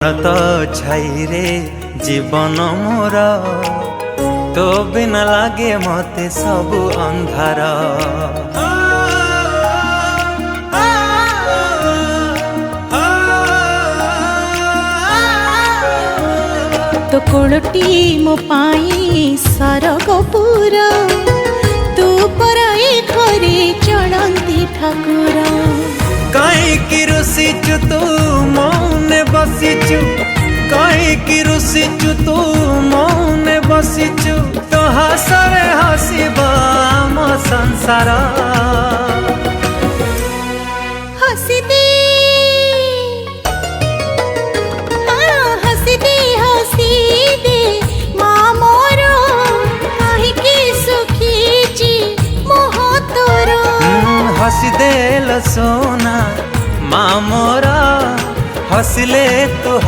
तो छाई रे जीवन मोर तो बिना लागे मते सबु अंधार। तो कोलटी मो पाई सरगपुर तू पराई घरे चलती ठाकुर। कहीं रुसीचु तू मौने बसीचु, कहीं रुसीचु तू मौने बसीचु, तो हसरे हसीबा आम संसार। हसी दे हसी दे हसी दे माँ मोर कहीं सुखी मोह तोर। हसी देल सोना माँ मोरा हसले तू।